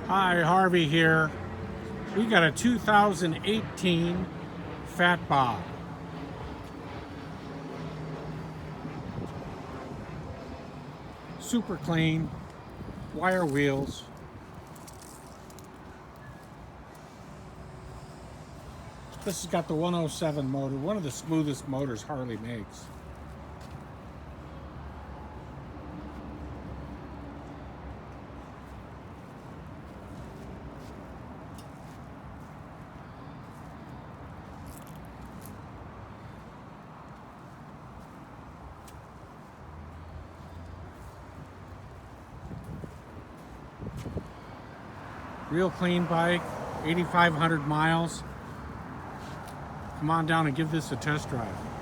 Hi, Harvey here. We got a 2018 Fat Bob. Super clean, wire wheels. This has got the 107 motor, one of the smoothest motors Harley makes. Real clean bike, 8,500 miles. Come on down and give this a test drive.